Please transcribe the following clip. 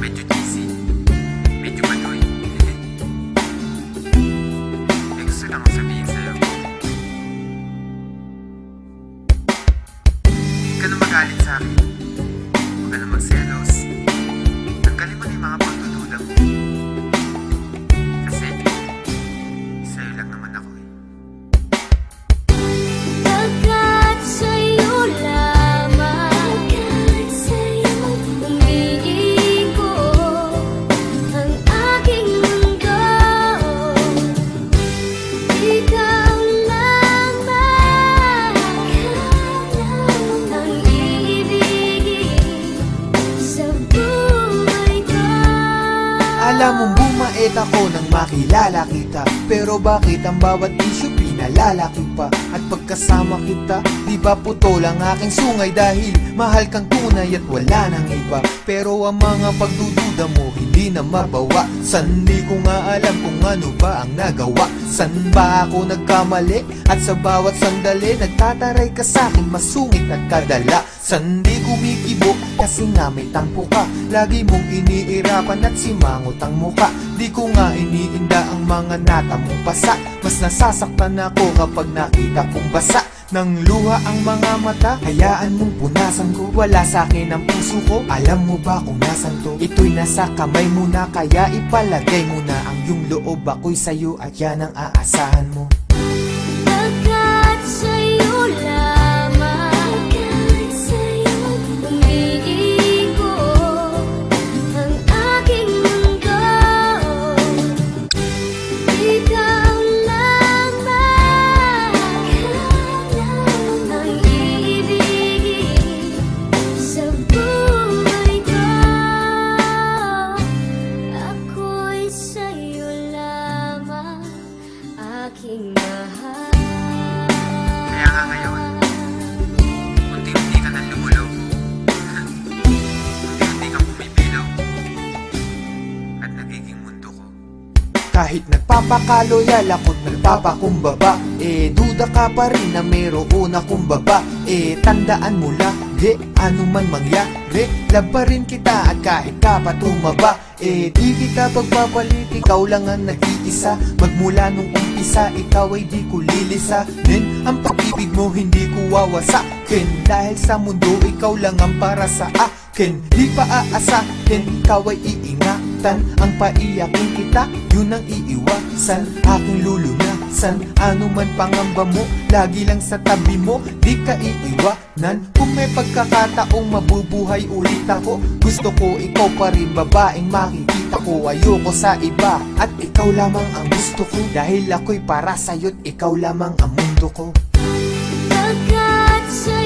medyo cheesy, medyo manoy. May gusto lang akong sabihin sa'yo. Huwag ka na magalit sa'kin. Huwag ka na magselos. Tanggalin mo na yung mga pagdududa mo. Kasi sa'yo lang naman ako eh. Pagkat sa'yo lamang umiikot ang aking mundo. Ikaw lamang ang iibigin sa buhay ko. Alam mong bumait ako nang makilala kita, pero bakit ang bawat isyu pinalalaki pa? At pagkasama kita, di ba putol ang aking sungay? Dahil mahal kang tunay at wala nang iba. Pero ang mga pagdududa mo hindi na mabawa. San di ko nga alam kung ano ba ang nagawa. San ba ako nagkamali? At sa bawat sandali nagtataray ka sa'kin, masungit at kadala. San di kumikibo kasi nga may tampo ka. Lagi mong iniirapan at simangot ang muka. Di ko nga iniinda ang mga nata mong pasa. Mas nasasaktan ako kapag nakita kong basa ng luha ang mga mata. Hayaan mong punasan ko, wala sa'kin ang puso ko. Alam mo ba kung nasan to? Ito'y nasa kamay mo na, kaya ipalagay mo na ang iyong loob. Ako'y sa'yo at yan ang aasahan mo. Pagkat sa'yo lamang umiikot ang aking mundo. Ikaw lamang ang iibigin sa buhay ko. Ako'y sa'yo lamang, aking mahal. Kaya nga ngayon, unti-unti ka nang lumulog. Unti-unti kang bumibilaw. At nagiging mundo ko. Kahit nagpapakaloyal ako't nagpapakumbaba, duda ka pa rin na mayroon akong baba. Tandaan mo lagi, ano man mangyari, love pa rin kita at kahit ka pa tumaba. Di kita pagpapalit, ikaw lang ang nag-iisa. Magmula nung umpisa, ikaw ay di ko lilisanin. Ang pag-ibig mo hindi ko wawasakin, dahil sa mundo ikaw lang ang para sa akin. Di pa aasahin, ikaw ay iingatan. Ang paiyakin kita, yun ang iiwasan. Aking lulunasan, ano man pangamba mo, lagi lang sa tabi mo, di ka iiwanan. Kung may pagkakataong mabubuhay ulit ako, gusto ko ikaw pa rin, babaeng makikita ko. Ayoko sa iba, at ikaw lamang ang gusto ko. Dahil ako'y para sa'yo't ikaw lamang ang mundo ko. Pagkat sa'yo